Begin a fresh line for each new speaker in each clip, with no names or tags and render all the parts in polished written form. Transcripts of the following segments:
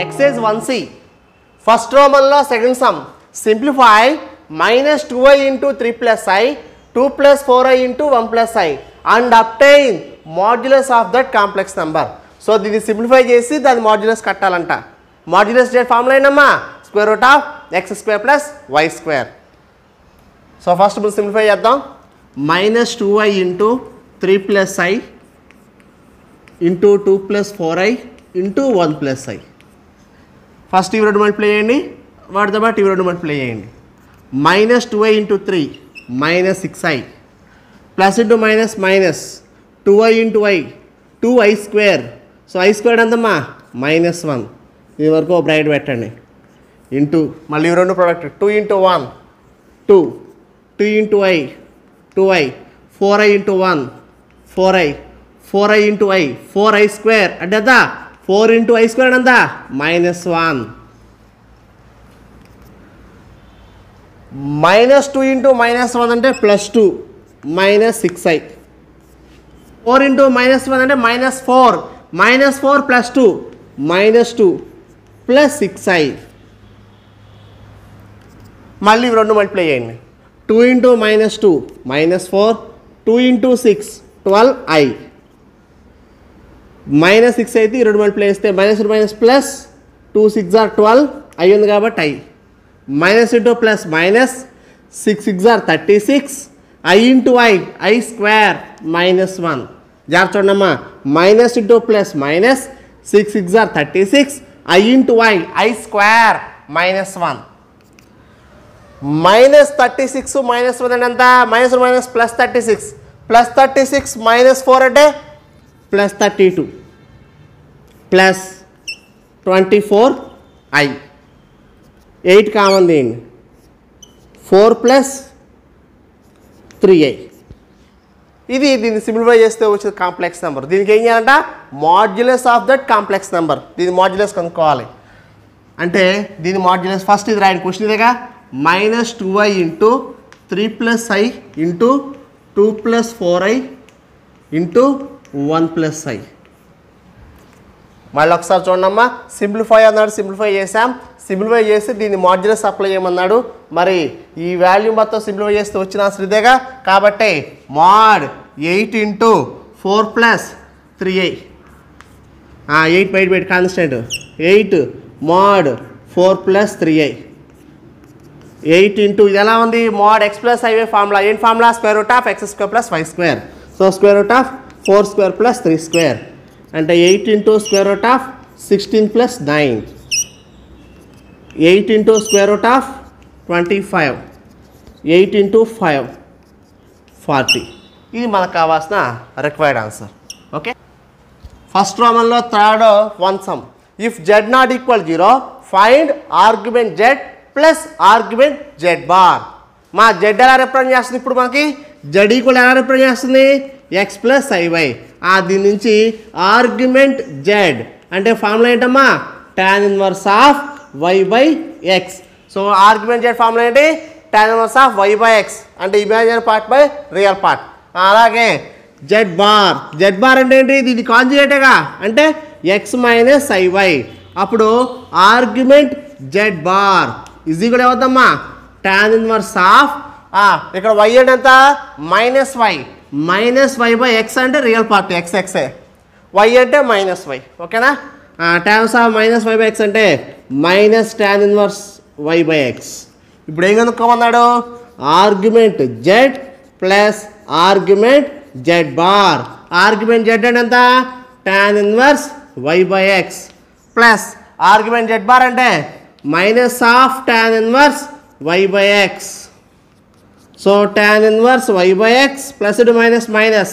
exercise 1c. First Roman law, second sum. Simplify minus 2i into 3 plus I, 2 plus 4i into 1 plus I and obtain modulus of that complex number. So, this simplify chesi that modulus kattalanta. Modulus z formula enamma square root of x square plus y square. So, first we simplify cheddam. Minus 2i into 3 plus I into 2 plus 4i into 1 plus I. First ఈ రెండు multiply చేయండి, వాటితో పాటు ఈ రెండు multiply చేయండి. Minus 2i into 3 minus 6i plus into minus minus 2i into i 2i square. So i square ఎంతమ్మా minus 1. దీని వరకు బ్రైట్ పెట్టండి ఇంటూ మళ్ళీ ఈ రెండు product 2 into 1 2 2 into i 2i 4i into 1 4i 4i into i 4i square అంటే ఎంత 4 into i square ఎంత మైనస్ 1 మైనస్ 2 ఇంటూ మైనస్ 1 అంటే plus 2 minus 6i 4 into minus 1 అంటే minus 4 minus 4 plus 2 minus 2 plus 6i. మళ్ళీ రెండు multiply చేయండి 2 into minus 2 minus 4 2 into 6 12i minus 6 అయితే ఈ రెండు మల్టిప్లై చేస్తే minus minus plus 2 6 are 12 i ఉంది కాబట్టి i minus into plus minus 6 6 are 36 i into i square minus 1. జాగ్రత్త చూడమ్మా minus into plus minus 6 6 are 36 i into i square minus 1. Minus 36 minus 1 అంటే ఎంత minus minus plus 36 plus 36 minus 4 అంటే plus 32 plus 24i 8 common తీయండి 4 plus 3i. ఇది దీన్ని simplify చేస్తే వచ్చేది కాంప్లెక్స్ నెంబర్. దీనికి ఏం చేయాలంట modulus of that complex number. దీని మాడ్యులస్ కనుక్కోవాలి అంటే దీని మాడ్యులస్ ఫస్ట్ ఇది రాయండి క్వశ్చన్ ఇదేగా minus 2i into 3 plus i into 2 plus 4i into 1 plus i. మళ్ళీ ఒకసారి చూడమ్మా సింప్లిఫై అన్నాడు, సింప్లిఫై చేసాం. సింప్లిఫై చేసి దీన్ని మాడ్యులస్ అప్లై చేయమన్నాడు. మరి ఈ వాల్యూ మొత్తం సింప్లిఫై చేస్తే వచ్చిన ఆన్సర్ ఇదేగా కాబట్టి మాడ్ 8 ఇంటూ 4 ప్లస్ 3i 8 బయట పెట్టి constant 8 mod 4 plus 3i 8 into ఇది ఎలా ఉంది mod x plus i y formula. ఏంటి formula square root of x square plus y square. So square root of 4 square plus 3 square అంటే 8 into square root of 16 plus 9 8 into square root of 25 8 into 5 40. ఇది మనకు కావాల్సిన required answer. Okay first రోమన్లో third one sum if z not equal 0 find argument z plus argument z bar. మా z ఎలా represent చేస్తుంది ఇప్పుడు మనకి జెడ్ ఈక్వల్ ఎలా రిప్రజెంట్ చేస్తుంది ఎక్స్ ప్లస్ ఐవై. దీని నుంచి ఆర్గ్యుమెంట్ జెడ్ అంటే ఫార్ములా ఏంటమ్మా tan inverse of y by x. So argument z formula ఏంటి tan inverse of y by x అంటే imaginary part by real part. అలాగే జెడ్ బార్ అంటే ఏంటి దీని కాంజుగేటేగా అంటే ఎక్స్ మైనస్ ఐవై. అప్పుడు argument z bar is equal అవుద్దమ్మా tan ఇన్వర్స్ ఆఫ్ ఇక్కడ y అంటే ఎంత మైనస్ వై బై ఎక్స్ అంటే రియల్ పార్ట్ ఎక్స్ ఎక్సే y అంటే మైనస్ వై. ఓకేనా tan of minus y by x అంటే minus tan inverse y by x. ఇప్పుడు ఏం కనుక్కోమన్నాడు argument z plus argument z bar. Argument z అంటే ఎంత tan inverse y by x plus argument z bar అంటే minus of tan inverse y by x. So tan inverse y by x plus minus minus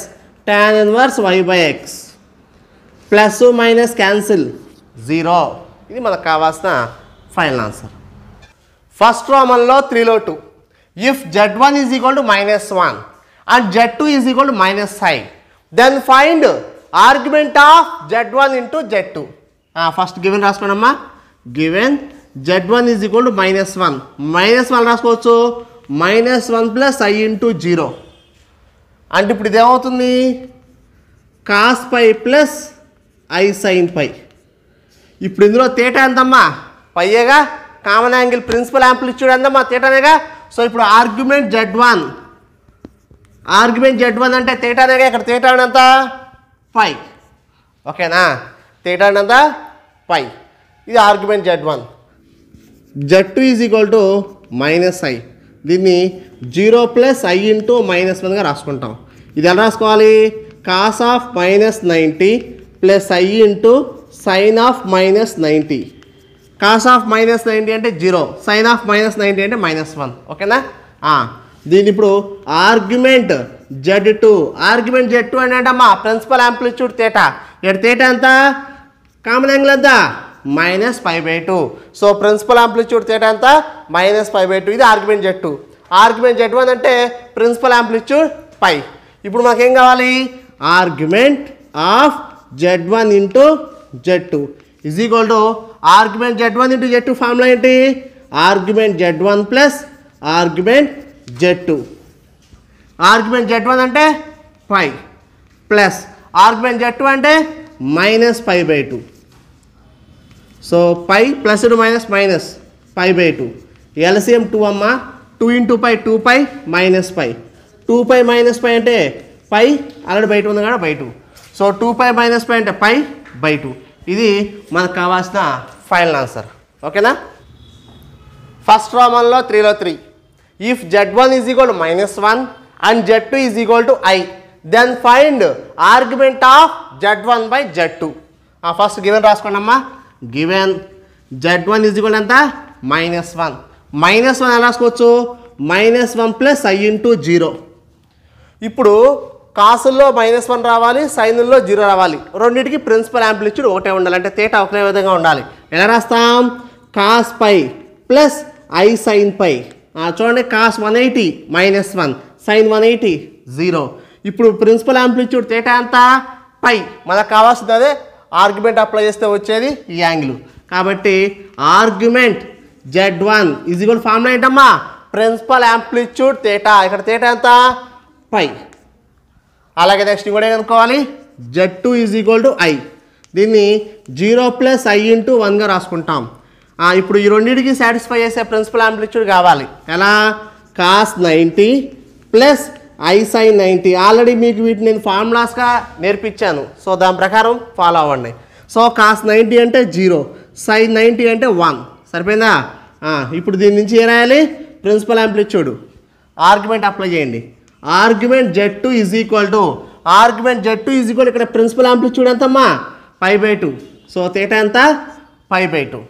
tan inverse y by x plus minus cancel 0. ఇది మనకు కావాల్సిన final answer. First రోమన్లో 3లో 2 if z1 is equal to -1 and z2 is equal to -i then find argument of z1 into z2. First given రాసుకోండమ్మా given z1 is equal to -1 -1 రాసుకోవచ్చు -1 plus i into 0 అంటే ఇప్పుడు ఇదేమవుతుంది cos pi plus i sine pi. ఇప్పుడు ఇందులో తేటా ఎంతమ్మా పైగా common angle principal amplitude ఎంతమ్మా తేటానేగా. సో ఇప్పుడు ఆర్గ్యుమెంట్ Z1 అంటే తేటానేగా. ఇక్కడ తేటా ఎంత పై, ఓకేనా, తేటా ఎంత పై. ఇది argument Z1. Z2 is equal to -i. దీన్ని 0 + i × -1గా రాసుకుంటాం. ఇది ఎలా రాసుకోవాలి? cos of -90 + i × sin of -90. cos of -90 అంటే 0, sin ఆఫ్ -90 అంటే -1, ఓకేనా. దీని ఇప్పుడు ఆర్గ్యుమెంట్ Z2 అంటే అమ్మా ప్రిన్సిపల్ యాంప్లిట్యూడ్ తేటా. ఇక్కడ తేటా ఎంత? కామన్ యాంగిల్ ఎంత? -π/2. సో ప్రిన్సిపల్ యాంప్లిట్యూడ్ తేటా ఎంత? -π/2. ఇది ఆర్గ్యుమెంట్ Z2. ఆర్గ్యుమెంట్ Z1 అంటే ప్రిన్సిపల్ యాంప్లిట్యూడ్ పై. ఇప్పుడు మనకేం కావాలి? Argument of Z1 × Z2 is equal to argument Z1 × Z2 formula ఏంటి? Argument Z1 plus argument Z2. Argument Z1 అంటే పై ప్లస్ ఆర్గ్యుమెంట్ Z2 అంటే -π/2. So pi plus minus π/2. LCM 2 అమ్మ. 2 × π 2π -π. 2π - π అంటే పై already బయట ఉంది కదా బై 2. సో 2π - π అంటే π/2. ఇది మనకు కావాల్సిన ఫైనల్ ఆన్సర్, ఓకేనా. ఫస్ట్ ప్రాబ్లంలో 3లో 3. If Z1 is equal to -1 and Z2 is equal to i, then find argument of Z1/Z2. First given రాసుకోండి అమ్మా. గివెన్ Z1 ఈజ్ ఈక్వల్ ఎంత? -1. -1 ఎలా రాసుకోవచ్చు? -1 + i × 0. ఇప్పుడు కాసుల్లో -1 రావాలి, సైన్లో 0 రావాలి. రెండింటికి ప్రిన్సిపల్ యాంప్లిట్యూడ్ ఒకటే ఉండాలి, అంటే తేటా ఒకే విధంగా ఉండాలి. ఎలా రాస్తాం? cos π plus i sin π. చూడండి, cos 180 -1, sin 180 0. ఇప్పుడు ప్రిన్సిపల్ యాంప్లిట్యూడ్ తేటా ఎంత? పై. మనకు కావాల్సింది అదే. ఆర్గ్యుమెంట్ అప్లై చేస్తే వచ్చేది ఈ యాంగిల్. కాబట్టి argument Z1 is equal formula ఏంటమ్మా? Principal amplitude theta. ఇక్కడ తేటా ఎంత? పై. అలాగే నెక్స్ట్ కూడా ఏమనుకోవాలి? Z2 is equal to i. దీన్ని 0 + i × 1గా రాసుకుంటాం. ఇప్పుడు ఈ రెండింటికి సాటిస్ఫై చేసే ప్రిన్సిపల్ యాంప్లిట్యూడ్ కావాలి. ఎలా? cos 90 + i sin 90. ఆల్రెడీ మీకు వీటిని నేను ఫార్ములాస్గా నేర్పించాను. సో దాని ప్రకారం ఫాలో అవ్వండి. సో cos 90 అంటే 0, sin 90 అంటే 1. సరిపోయిందా? ఇప్పుడు దీని నుంచి ఏం రాయాలి? Principal amplitude. ఆర్గ్యుమెంట్ అప్లై చేయండి. Argument Z2 is equal to ఇక్కడ ప్రిన్సిపల్ యాంప్లిట్యూడ్ ఎంతమ్మా? π/2. సో తేటా ఎంత? π/2.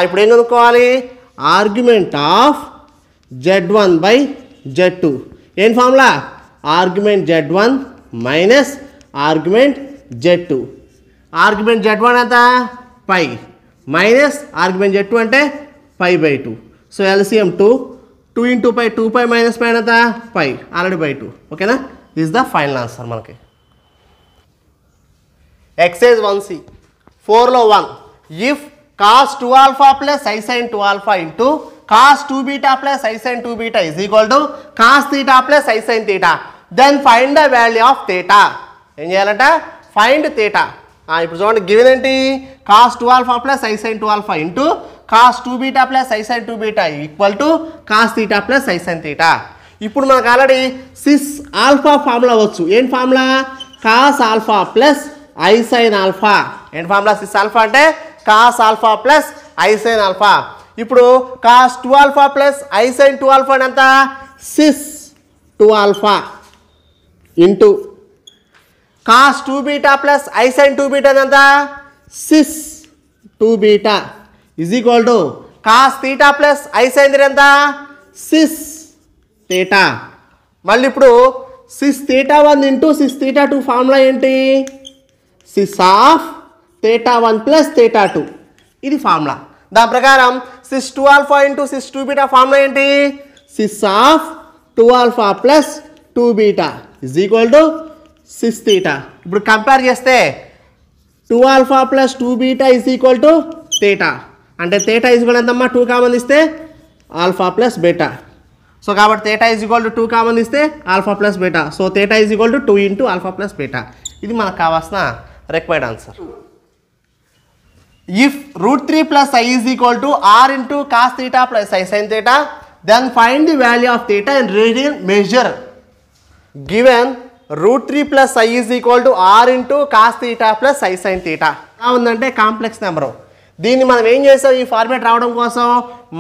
ఇప్పుడు ఏం కనుక్కోవాలి? Argument of Z1/Z2. ఏం formula? Argument Z1 minus argument Z2. Argument Z1 ఎంత? పై మైనస్ ఆర్గ్యుమెంట్ Z2 అంటే π/2. సో ఎల్సిఎం 2 × π 2π - π ఎంత? పై ఆల్రెడీ /2, ఓకేనా. దిస్ ద ఫైనల్ ఆన్సర్ మనకి. ఎక్సైజ్ 1C 4లో 1. If cos 2α + i sin 2α × cos 2β + i sin 2β is equal to cos θ + i sin θ, then find the value of θ. ఏం చేయాలంట? Find θ. ఇప్పుడు చూడండి, given ఏంటి? cos 2α + i sin 2α × cos 2β + i sin 2β equal to cos θ + i sin θ. ఇప్పుడు మనకు already cis alpha formula వచ్చు. ఏం formula? cos α + i sin α. ఏంటి ఫార్ములా? సిస్ ఆల్ఫా అంటే cos α + i sin α. ఇప్పుడు cos 2α + i sin 2α ఎంత? Cis 2α into cos 2β + i sin 2β ఎంత? Cis 2β is equal to cos θ + i sin θ ఎంత? సిస్ θ. మళ్ళీ ఇప్పుడు సిస్ θ1 ఇంటూ సిస్ θ2 ఫార్ములా ఏంటి? Cis of θ1 + θ2. ఇది ఫార్ములా. దాని ప్రకారం సిస్ 2α ఇంటూ సిస్ 2β ఫార్ములా ఏంటి? Cis of 2α + 2β is equal to cis θ. ఇప్పుడు కంపేర్ చేస్తే 2α + 2β ఈజ్ ఈక్వల్ టు θ. అంటే θ ఈజ్ ఈక్వల్ ఎంతమ్మా? 2 కామన్ ఇస్తే α + β. సో కాబట్టి θ ఈజ్ ఈక్వల్ టు 2 కామన్ ఇస్తే α + β. So θ is equal to 2 × α + β. ఇది మనకు కావాల్సిన required answer. if root 3 plus I is equal to r into cos theta plus I sin theta, then find the value of theta in radian measure. Given root 3 plus I is equal to r into cos theta plus I sin theta. ఎలా ఉందంటే complex number. దీన్ని మనం ఏం చేసాం, ఈ format రావడం కోసం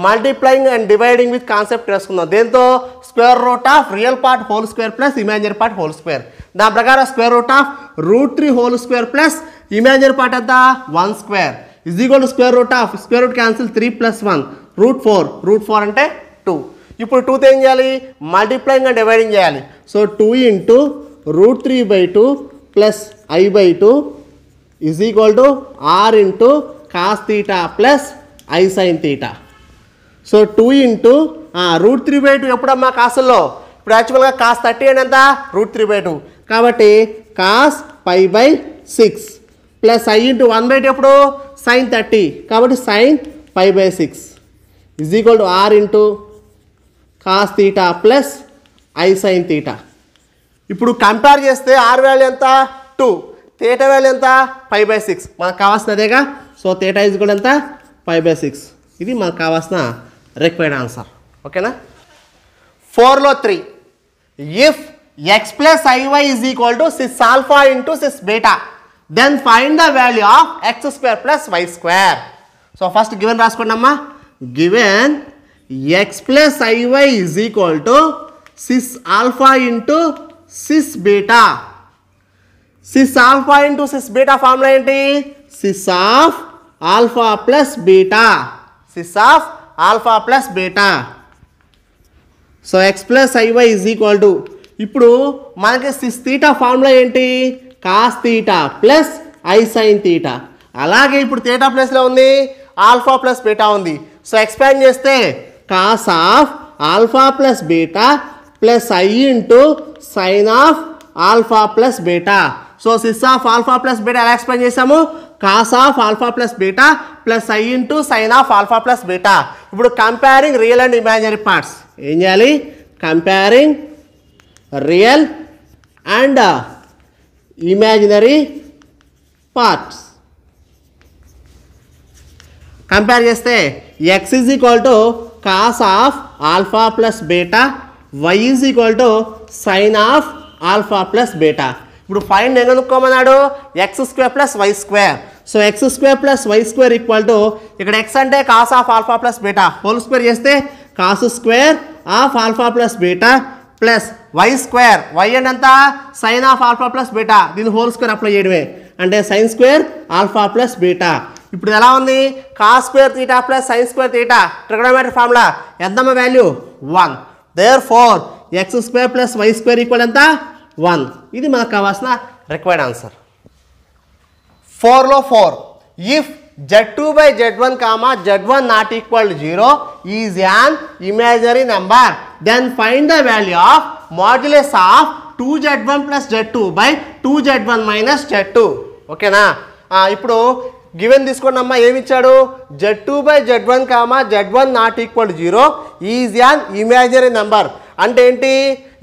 multiplying and dividing with concept వేసుకుందాం. దేంతో square root of real part whole square plus imaginary part whole square. దాని ప్రకారం square root of root 3 whole square plus imaginary part ఎంత 1 square is equal to square root of square root cancel 3 plus 1 root 4 అంటే 2. ఇప్పుడు 2తో ఏం చేయాలి, multiplying and dividing చేయాలి. So 2 into root 3/2 plus I/2 is equal to r into cos theta plus i sine theta. So 2 into root 3/2 ఎప్పుడమ్మా కాసుల్లో, ఇప్పుడు యాక్చువల్గా కాస్ 30 అని ఎంత రూట్ 3/2 కాబట్టి కాస్ π/6 ప్లస్ ఐ ఇంటూ 1/2 ఎప్పుడు సైన్ 30 కాబట్టి sine π/6 is equal to r into cos theta plus i sine theta. ఇప్పుడు కంపేర్ చేస్తే ఆర్ వాల్యూ ఎంత 2, థీటా వాల్యూ ఎంత π/6. మనకు కావాల్సినదేగా. సో థీటా ఈజ్ కూడా ఎంత π/6. ఇది మనకు కావాల్సిన రిక్వైర్డ్ ఆన్సర్. ఓకేనా. 4లో 3 if x plus i y is equal to cis alpha into cis beta then find the value of x square plus y square. So first given రాసుకోండి అమ్మా. Given x plus i y is equal to cis alpha into cis beta. Cis alpha into cis beta formula ఏంటి, cis of alpha plus beta. Cis of alpha plus beta. So x plus i y is equal to, ఇప్పుడు మనకి cis theta formula ఏంటి, cos theta plus i sine theta. అలాగే ఇప్పుడు theta ప్లస్లో ఉంది alpha plus beta ఉంది. So expand చేస్తే cos of alpha plus beta plus i into sine of alpha plus beta. So cis of alpha plus beta ఎలా expand చేసాము, cos of alpha plus beta plus i into sine of alpha plus beta. ఇప్పుడు comparing real and imaginary parts ఏం చేయాలి, comparing real and imaginary parts compare చేస్తే x is equal to cos of alpha plus beta, y is equal to sine of alpha plus beta. ఇప్పుడు find ఏం కనుక్కోమన్నాడు, x square plus y square. So x square plus y square equal to, ఇక్కడ x అంటే cos of alpha plus beta whole square చేస్తే cos square of alpha plus beta plus y square, y అంటే ఎంత sine of alpha plus beta, దీని whole square apply చేయడమే అంటే sine square alpha plus beta. ఇప్పుడు ఎలా ఉంది, cos square theta plus sine square theta trigonometry formula ఎంతమ్మ value 1. Therefore x square plus y square equal ఎంత 1. ఇది మనకు కావాల్సిన రిక్వైర్డ్ ఆన్సర్. 4లో 4 if z2/z1 comma z1 not equal to 0 is an imaginary number then find the value of modulus of 2z1 plus z2/2z1 minus z2. ఓకేనా. ఇప్పుడు given తీసుకోండి అమ్మా. ఏమి ఇచ్చాడు, z2/z1 comma z1 not equal to 0 is an imaginary number అంటే ఏంటి,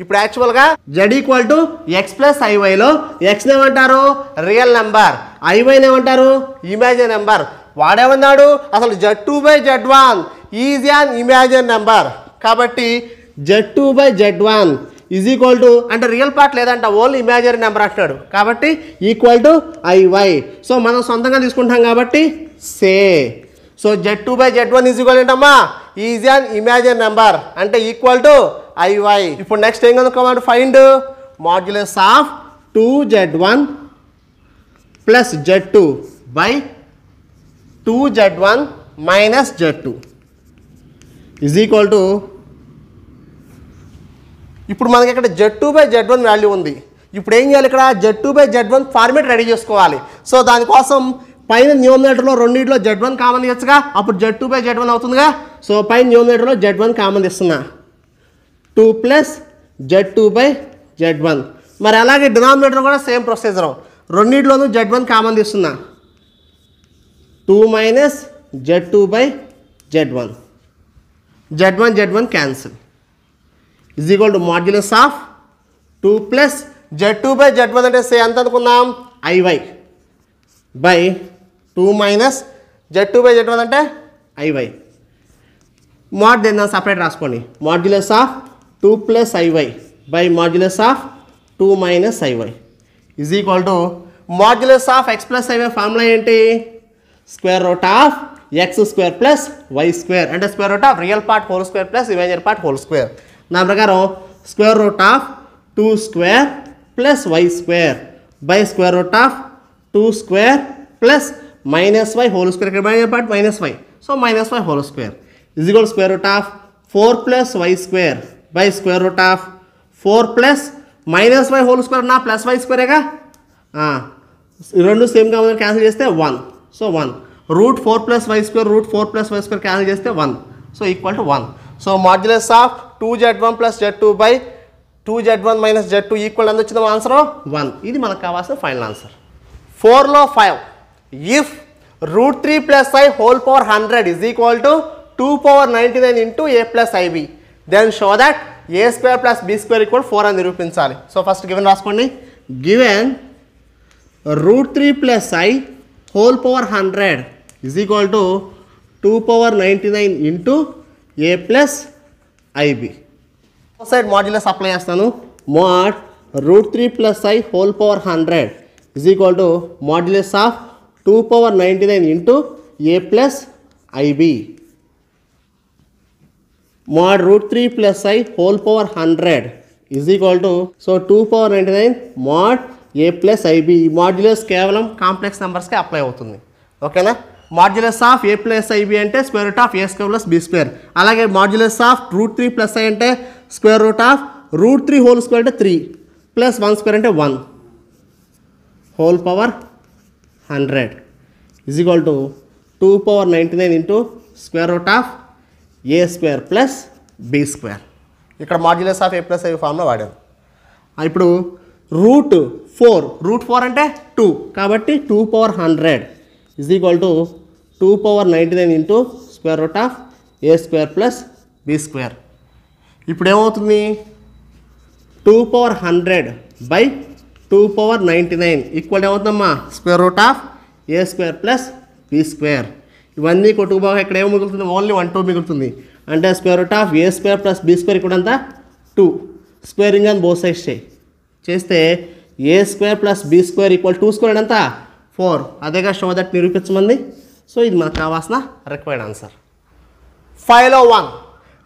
ఇప్పుడు యాక్చువల్గా z equal to x plus ఐవైలో ఎక్స్ని ఏమంటారు రియల్ నెంబర్, ఐవైని ఏమంటారు ఇమాజినరీ నెంబర్. వాడేమన్నాడు అసలు z2/z1 is an imaginary number కాబట్టి z2/z1 ఈజ్ ఈక్వల్ టు అంటే రియల్ పార్ట్ లేదంట ఓన్లీ ఇమాజినరీ నెంబర్ అంటాడు కాబట్టి ఈక్వల్ టు ఐవై. సో మనం సొంతంగా తీసుకుంటాం కాబట్టి సే. సో z2/z1 ఈజ్ ఈక్వల్ ఏంటమ్మా ఈజ్ యాన్ ఇమాజినరీ నెంబర్ అంటే ఈక్వల్ టు ఐవై. ఇప్పుడు నెక్స్ట్ ఏం కనుక్కోవాలి, find modulus of 2z1 plus z2 by 2z1 minus z2 is equal to, ఇప్పుడు మనకి ఇక్కడ z2/z1 వాల్యూ ఉంది. ఇప్పుడు ఏం చేయాలి, ఇక్కడ z2/z1 ఫార్మేట్ రెడీ చేసుకోవాలి. సో దానికోసం పైన న్యూమరేటర్లో రెండింటిలో z1 కామన్ ఇచ్చగా అప్పుడు z2/z1 అవుతుందిగా. సో పైన న్యూమరేటర్లో z1 కామన్ ఇస్తున్నా 2 ప్లస్ z2/z1. మరి అలాగే డినామినేటర్ కూడా సేమ్ ప్రొసీజర్, రెండింటిలోనూ z1 కామన్ ఇస్తున్నా 2 minus z2/z1. z1 cancel is equal to modulus of 2 plus z2/z1 అంటే సే ఎంత అనుకున్నాం ఐవై బై 2 మైనస్ z2/z1 అంటే iy. mod దేని సపరేట్ రాసుకోండి. Modulus of 2 + iy by modulus of 2 - iy is equal to modulus of x + iy formula ఏంటి? Square root of x² + y² అంటే square root of real part whole square plus imaginary part whole square. నా ప్రకారం square root of 2² + y² by square root of 2² + -y whole square ఇక్కడ imaginary part -y so -y whole square is equal square root of 4 + y² by square root of 4 + -y whole square నా plus y²గా రెండు సేమ్గా ఉందని cancel చేస్తే 1 so 1 root 4 + y² route 4 + y² cancel చేస్తే 1 so equal to 1. So modulus of 2z1 + z2 by 2z1 - z2 equal ఎంత వచ్చిందో answer 1. ఇది మనకు కావాల్సిన ఫైనల్ ఆన్సర్. 4లో 5 if √3 + i whole power 100 is equal to 2^99 into a + ib then show that a² + b² equal 4 అని నిరూపించాలి. So first given రాసుకోండి. Given √3 + i whole power 100 is equal to 2^99 into a + ib. Side modulus apply చేస్తాను. mod √3 + i whole power 100 is equal to modulus of 2^99 into a + ib. mod √3 + i whole power 100 is equal to so 2^99 mod a + ib. Modulus కేవలం complex నెంబర్స్కి apply అవుతుంది. ఓకేనా? Modulus of a + ib అంటే square root of a² + b². అలాగే modulus of √3 + i అంటే square root of √3 whole square అంటే 3 + 1² అంటే 1 whole power 100 is equal to 2^99 into square root of a² + b². ఇక్కడ modulus of a + ib formula వాడాను. ఇప్పుడు √4 అంటే 2 కాబట్టి 2^100 is equal to 2^99 into square root of a² + b². ఇప్పుడు ఏమవుతుంది? 2^100 బై 2^99 ఈక్వల్ ఏమవుతుందమ్మా? Square root of a² + b². ఇవన్నీ కొట్టుకుపోగా ఇక్కడ ఏమో మిగులుతుంది? ఓన్లీ 1 2 మిగులుతుంది. అంటే square root of a² + b² ఇక్కడ అంతా 2 స్క్వేరింగ్ అని బోత్ సైడ్స్ చేస్తే a² + b² ఈక్వల్ 2² అంతా 4 అదేగా షో దట్ నిరూపించమంది. సో ఇది మనకు కావాల్సిన రిక్వైర్డ్ ఆన్సర్. 5లో 1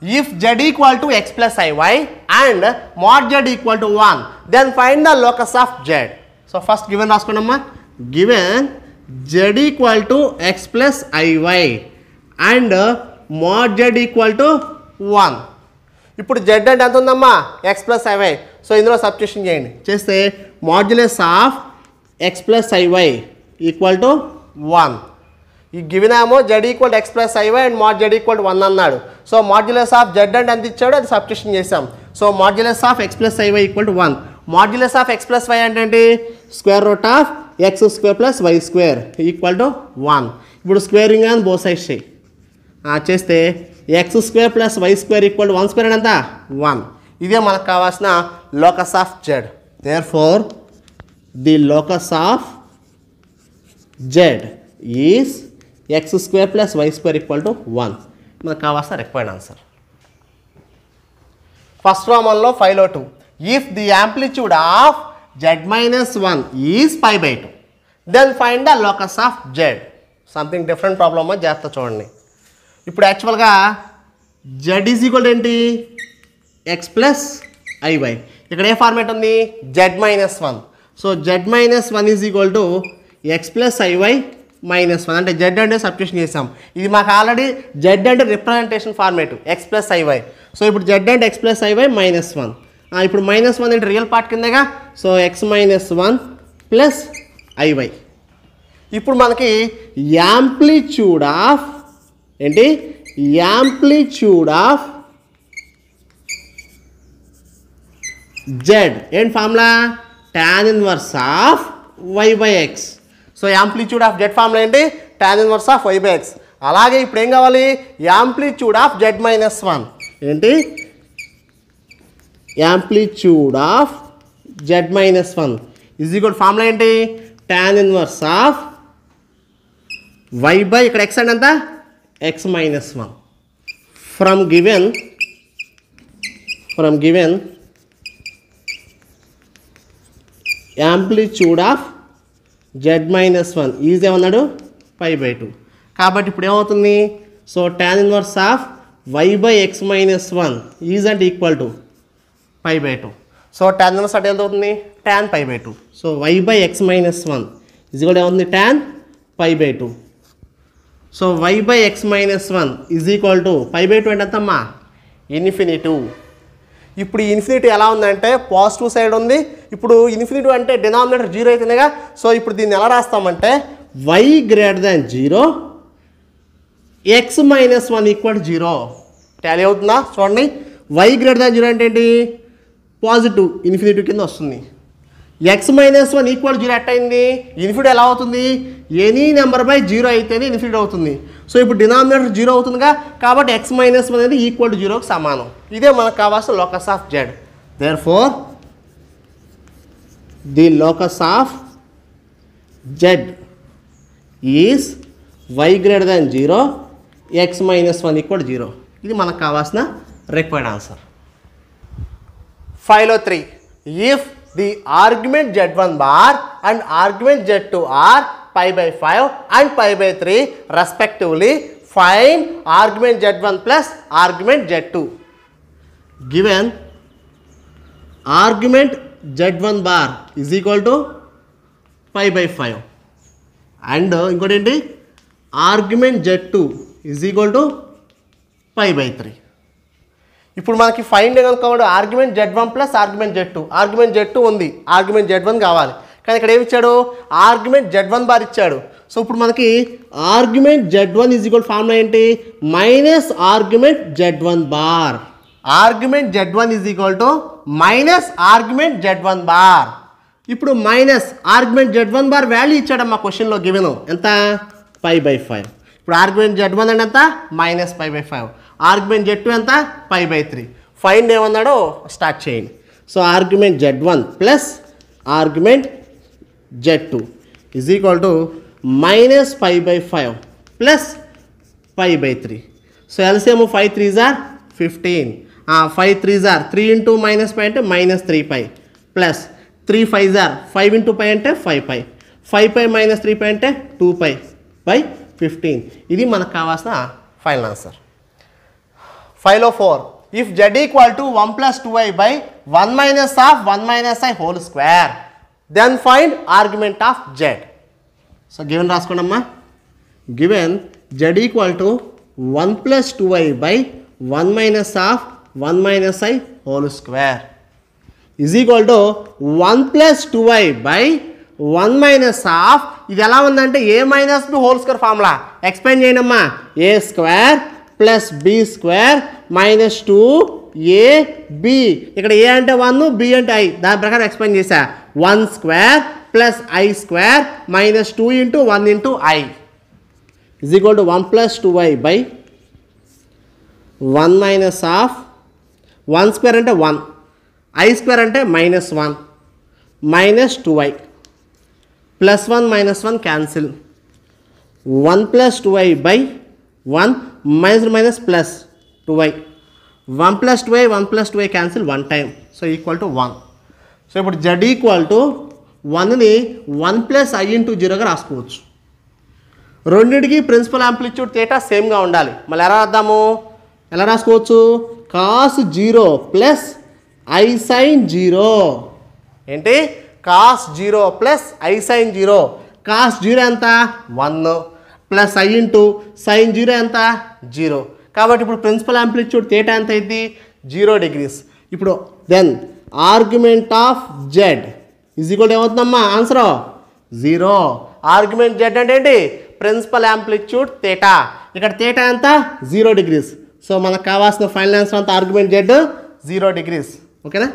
if z equal to x + iy and mod z equal to 1 then find the locus of z. So first given రాసుకోండమ్మా. Given z equal to x + iy and mod z equal to 1. ఇప్పుడు z అంటే ఎంత ఉందమ్మా? x + iy. So ఇందులో substitution చేయండి. చేస్తే modulus of x + iy equal to 1. ఈ given ఏమో z equal to x + iy and mod z equal to 1 అన్నాడు. సో మాడ్యులస్ ఆఫ్ z అంటే ఎంత ఇచ్చాడో అది సబ్స్టిట్యూషన్ చేసాం. So modulus of x + iy equal to 1. Modulus of x + y అంటే ఏంటి? Square root of x² + y² equal to 1. ఇప్పుడు squaring అని బోత్ సైడ్స్ చేస్తే x² + y² ఈక్వల్ టు 1² ఎంత? 1. ఇదే మనకు కావాల్సిన locus of z. Therefore the locus of z is x² + y² equal to 1. మనకు కావాల్సిన రిక్వైర్డ్ ఆన్సర్. ఫస్ట్ ప్రాబ్లంలో 5లో 2 if the amplitude of z - 1 is π/2 then find the locus of z. Something different problem జాగ్రత్త చూడండి. ఇప్పుడు యాక్చువల్గా z is equal ఏంటి? x + iy. ఇక్కడ ఏ ఫార్మేట్ ఉంది? z - 1. So z - 1 is equal to x + iy - 1 అంటే z అంటే సబ్స్టిట్యూషన్ చేసాం. ఇది మాకు ఆల్రెడీ z అంటే representation format x + iy. So ఇప్పుడు z అంటే x + iy - 1. ఇప్పుడు -1 అంటే రియల్ పార్ట్ కిందగా. So x - 1 + iy. ఇప్పుడు మనకి యాంప్లిట్యూడ్ ఆఫ్ ఏంటి? యాంప్లిట్యూడ్ ఆఫ్ z ఏంటి formula? tan inverse of y/x. So amplitude of z formula ఏంటి? tan inverse of y/x. అలాగే ఇప్పుడు ఏం కావాలి? యాంప్లిట్యూడ్ ఆఫ్ z - 1 ఏంటి? Amplitude of z - 1 is equal formula ఏంటి? tan inverse of y by ఇక్కడ x అంటే ఎంత x minus 1 from given amplitude of z minus 1 is ఏమన్నాడు pi by 2. కాబట్టి ఇప్పుడు ఏమవుతుంది సో tan inverse of y by x minus 1 ఈజ్ అంటే ఈక్వల్ టు pi by 2. సో tan inverse అంటే ఎంత అవుతుంది tan pi by 2. సో y by x minus 1 ఈజ్ కూడా ఏమవుతుంది tan pi by 2. సో y by x minus 1 is equal to pi by 2 అంటే ఎంతమ్మా ఇన్ఫినిటీ. ఇప్పుడు ఈ ఇన్ఫినిటీ ఎలా ఉందంటే పాజిటివ్ సైడ్ ఉంది. ఇప్పుడు ఇన్ఫినిటీ అంటే డినామినేటర్ 0 అయితేనేగా. సో ఇప్పుడు దీన్ని ఎలా రాస్తామంటే y greater than 0 x minus 1 equal 0. Tally అవుతుందా చూడండి. y గ్రేటర్ దాన్ 0 అంటే ఏంటి పాజిటివ్ ఇన్ఫినిటీ కింద వస్తుంది. x మైనస్ 1 ఈక్వల్ 0 ఎట్టయింది ఇన్ఫినిటీ ఎలా అవుతుంది ఎనీ నెంబర్ బై 0 అయితేనే ఇన్ఫినిటీ అవుతుంది. సో ఇప్పుడు డినామినేటర్ 0 అవుతుందిగా కాబట్టి x మైనస్ 1 అనేది ఈక్వల్ టు 0కి సమానం. ఇదే మనకు కావాల్సిన locus of z. Therefore the locus of z is y greater than 0 x minus 1 equal 0. ఇది మనకు కావాల్సిన రిక్వైర్డ్ ఆన్సర్. 5లో 3 if the argument z1 bar and argument z2 are pi by 5 and pi by 3 respectively, find argument z1 plus argument z2. Given argument z1 bar is equal to pi by 5 and ఇంకోటి ఏంటి argument z2 is equal to pi by 3. ఇప్పుడు మనకి find కనుక argument z1 plus argument z2. Argument z2 ఉంది argument z1 కావాలి కానీ ఇక్కడ ఏమి ఇచ్చాడు ఆర్గ్యుమెంట్ z1 బార్ ఇచ్చాడు. సో ఇప్పుడు మనకి argument z1 is equal formula ఏంటి minus argument z1 bar. Argument z1 is equal to minus argument z1 bar. ఇప్పుడు minus argument z1 bar value ఇచ్చాడమ్మా క్వశ్చన్లో గివెన్ ఎంత pi by 5. ఇప్పుడు ఆర్గ్యుమెంట్ z1 అంటే ఎంత minus pi by 5. Argument z2 ఎంత pi by 3. Find ఏమన్నాడో start చేయండి. So argument z1 plus argument z2 is equal to minus pi by 5 plus pi by 3. So LCM 5 3s are 15. 5 3s are 3 into minus pi అంటే minus 3 plus 3 5s are 5 into pi అంటే 5 5 minus 3 అంటే 2 by 15. ఇది మనకు కావాల్సిన final answer. 5లో 4 if z equal to 1 plus 2i by 1 minus of 1 minus i whole square then find argument of z. So given రాసుకోండమ్మా. Given z equal to 1 plus 2i by 1 minus of 1 minus i whole square is equal to 1 plus 2i by 1 minus of ఇది ఎలా ఉందంటే A minus B whole square formula explain చేయండమ్మా. ఏ square plus b square minus 2ab. ఇక్కడ ఏ అంటే 1 B అంటే i దాని ప్రకారం explain చేశా. 1 square plus i square minus 2 into 1 into i is equal to 1 plus 2i by 1 minus of 1 square అంటే 1 i square అంటే minus 1 minus 2i plus 1 minus 1 cancel 1 plus 2i by 1 minus minus plus 2i 1 plus 2i 1 plus 2i cancel 1 time. So equal to 1. So ఇప్పుడు z equal to 1ని 1 plus i into 0గా రాసుకోవచ్చు. రెండింటికి principal amplitude theta సేమ్గా ఉండాలి. మళ్ళీ ఎలా రాసుకోవచ్చు cos 0 plus i sine 0. ఏంటి cos 0 plus i sine 0. Cos 0 ఎంత 1 ప్లస్ i ఇంటూ సైన్ 0 ఎంత 0. కాబట్టి ఇప్పుడు ప్రిన్సిపల్ యాంప్లిట్యూడ్ థీటా ఎంత అయింది 0 డిగ్రీస్. ఇప్పుడు then argument of z is equal ఏమవుతుందమ్మా ఆన్సర్ 0. ఆర్గ్యుమెంట్ z అంటే ఏంటి ప్రిన్సిపల్ యాంప్లిట్యూడ్ థీటా. ఇక్కడ థీటా ఎంత 0 డిగ్రీస్. సో మనకు కావాల్సిన ఫైనల్ ఆన్సర్ అంతా ఆర్గ్యుమెంట్ z 0 డిగ్రీస్. ఓకేనా.